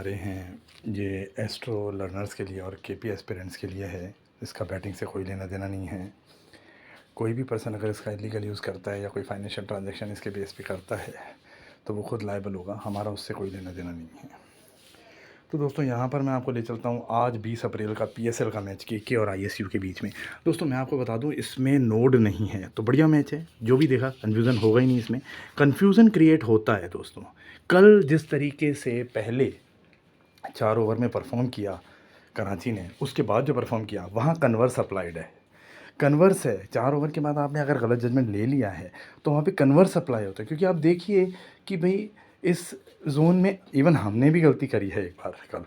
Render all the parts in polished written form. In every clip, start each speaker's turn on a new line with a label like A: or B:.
A: रहे हैं ये एस्ट्रो लर्नर्स के लिए और केपी एस्पिरेंट्स के लिए है। इसका बैटिंग से कोई लेना देना नहीं है। कोई भी पर्सन अगर इसका इलीगल यूज़ करता है या कोई फाइनेंशियल ट्रांजैक्शन इसके बेस पे करता है तो वो खुद लायबल होगा, हमारा उससे कोई लेना देना नहीं है। तो दोस्तों यहाँ पर मैं आपको ले चलता हूँ आज 20 अप्रैल का पीएसएल का मैच केके और आईएसयू के बीच में। दोस्तों मैं आपको बता दूँ इसमें नोड नहीं है तो बढ़िया मैच है, जो भी देखा कन्फ्यूज़न होगा ही नहीं। इसमें कन्फ्यूज़न क्रिएट होता है दोस्तों। कल जिस तरीके से पहले 4 ओवर में परफॉर्म किया कराची ने, उसके बाद जो परफॉर्म किया वहाँ कन्वर्स अप्लाइड है। कन्वर्स है, 4 ओवर के बाद आपने अगर गलत जजमेंट ले लिया है तो वहाँ पे कन्वर्स अप्लाई होता है। क्योंकि आप देखिए कि भाई इस जोन में इवन हमने भी गलती करी है एक बार कल।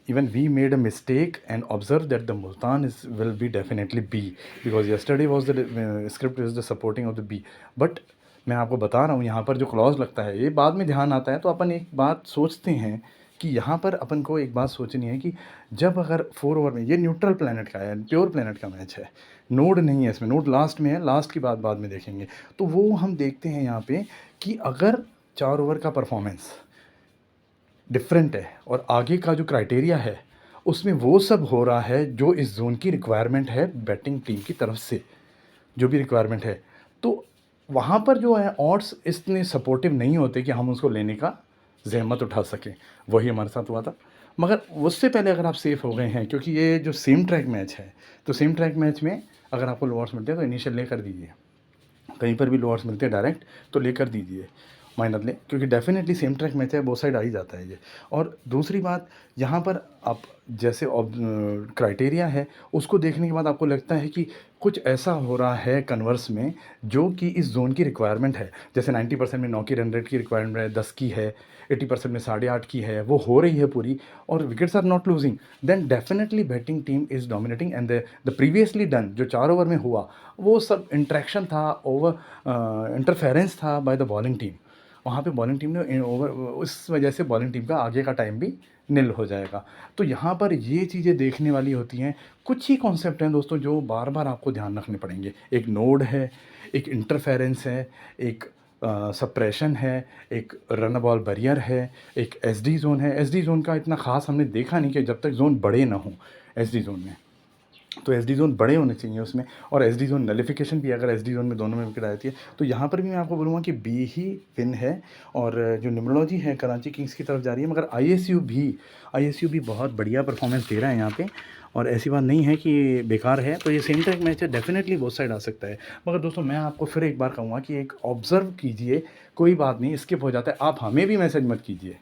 A: Even we made a mistake and observed that the Multan will be definitely B because yesterday was the script is the supporting of the B. But मैं आपको बता रहा हूँ यहाँ पर जो क्लॉज लगता है ये बाद में ध्यान आता है। तो अपन एक बात सोचते हैं कि यहाँ पर अपन को एक बात सोचनी है कि जब अगर 4 ओवर में, ये न्यूट्रल प्लैनेट का है, प्योर प्लैनेट का मैच है, नोड नहीं है इसमें, नोड लास्ट में है, लास्ट की बात बाद में देखेंगे। तो वो हम देखते हैं यहाँ पे कि अगर 4 ओवर का परफॉर्मेंस डिफरेंट है और आगे का जो क्राइटेरिया है उसमें वो सब हो रहा है जो इस जोन की रिक्वायरमेंट है बैटिंग टीम की तरफ से, जो भी रिक्वायरमेंट है, तो वहाँ पर जो है ऑड्स इतने सपोर्टिव नहीं होते कि हम उसको लेने का ज़हमत उठा सकें। वही हमारे साथ हुआ था। मगर उससे पहले अगर आप सेफ़ हो गए हैं, क्योंकि ये जो सेम ट्रैक मैच है, तो सेम ट्रैक मैच में अगर आपको लोअर्स मिलते हैं तो इनिशियल लेकर दीजिए। कहीं पर भी लोअर्स मिलते हैं डायरेक्ट तो लेकर दीजिए, माइनर लें, क्योंकि डेफिनेटली सेम ट्रैक मैच है, वो साइड आ ही जाता है ये। और दूसरी बात, यहाँ पर आप जैसे क्राइटेरिया है उसको देखने के बाद आपको लगता है कि कुछ ऐसा हो रहा है कन्वर्स में जो कि इस जोन की रिक्वायरमेंट है। जैसे 90% में 9 की रन रेट की रिक्वायरमेंट है, 10 की है, 80% में 8.5 की है, वो हो रही है पूरी, और wickets are not losing, then definitely batting team is dominating. And the previously done जो 4 ओवर में हुआ वो सब इंट्रैक्शन था, ओवर इंटरफेरेंस था बाय द बॉलिंग टीम। वहाँ पे बॉलिंग टीम ने ओवर, उस वजह से बॉलिंग टीम का आगे का टाइम भी निल हो जाएगा। तो यहाँ पर ये चीज़ें देखने वाली होती हैं। कुछ ही कॉन्सेप्ट हैं दोस्तों जो बार बार आपको ध्यान रखने पड़ेंगे। एक नोड है, एक इंटरफेरेंस है, एक सप्रेशन है, एक रन बॉल बैरियर है, एक एसडी जोन है। एसडी जोन का इतना ख़ास हमने देखा नहीं कि जब तक जोन बड़े ना हों एसडी जोन में, तो एसडी जोन बड़े होने चाहिए उसमें। और एसडी जोन नलिफिकेशन भी, अगर एसडी जोन में दोनों में विकेट आती है तो यहाँ पर भी मैं आपको बोलूँगा कि बी ही विन है। और जो न्यूमरोलॉजी है कराची किंग्स की तरफ जा रही है। मगर आईएसयू भी बहुत बढ़िया परफॉर्मेंस दे रहा है यहाँ पे, और ऐसी बात नहीं है कि बेकार है। तो ये सेम ट्रैक मैच है, डेफिनेटली बोथ साइड आ सकता है। मगर दोस्तों मैं आपको फिर एक बार कहूँगा कि एक ऑब्ज़र्व कीजिए, कोई बात नहीं स्किप हो जाता है, आप हमें भी मैसेज मत कीजिए,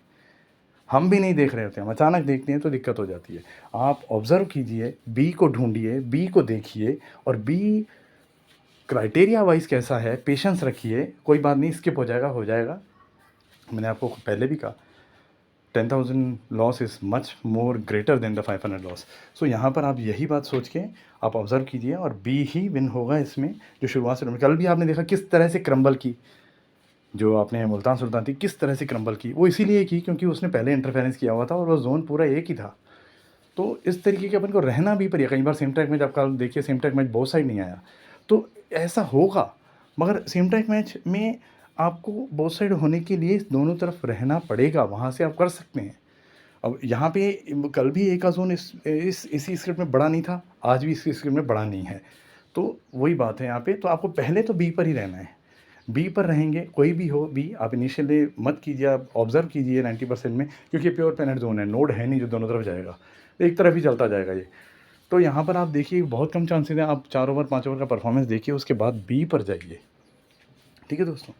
A: हम भी नहीं देख रहे होते, हम अचानक देखते हैं तो दिक्कत हो जाती है। आप ऑब्ज़र्व कीजिए, बी को ढूंढिए, बी को देखिए, और बी क्राइटेरिया वाइज कैसा है, पेशेंस रखिए, कोई बात नहीं स्किप हो जाएगा, हो जाएगा। मैंने आपको पहले भी कहा 10,000 loss is much more greater than the 500 loss. So यहाँ पर आप यही बात सोच के आप ऑब्ज़र्व कीजिए और बी ही विन होगा इसमें। जो शुरुआत से कल भी आपने देखा किस तरह से क्रम्बल की, जो आपने मुल्तान सुल्तान थी किस तरह से क्रम्बल की, वो इसीलिए की क्योंकि उसने पहले इंटरफेरेंस किया हुआ था और वो जोन पूरा एक ही था। तो इस तरीके के अपन को रहना भी पड़ेगा। कई बार सेम ट्रैक मैच, आपका देखिए सेम ट्रैक मैच बहुत साइड नहीं आया, तो ऐसा होगा। मगर सेम ट्रैक मैच में आपको बोथ साइड होने के लिए दोनों तरफ रहना पड़ेगा, वहाँ से आप कर सकते हैं। अब यहाँ पे कल भी एक जोन इसी स्क्रिप्ट में बड़ा नहीं था, आज भी इसी स्क्रिप्ट में बड़ा नहीं है। तो वही बात है यहाँ पे, तो आपको पहले तो बी पर ही रहना है। बी पर रहेंगे, कोई भी हो बी, आप इनिशियली मत कीजिए, आप ऑब्ज़र्व कीजिए 90% में, क्योंकि प्योर प्लैनेट जोन है, नोड है नहीं जो दोनों तरफ जाएगा, एक तरफ ही चलता जाएगा ये। तो यहाँ पर आप देखिए बहुत कम चांसेस हैं, आप 4 ओवर 5 ओवर का परफॉर्मेंस देखिए उसके बाद बी पर जाइए। ठीक है दोस्तों।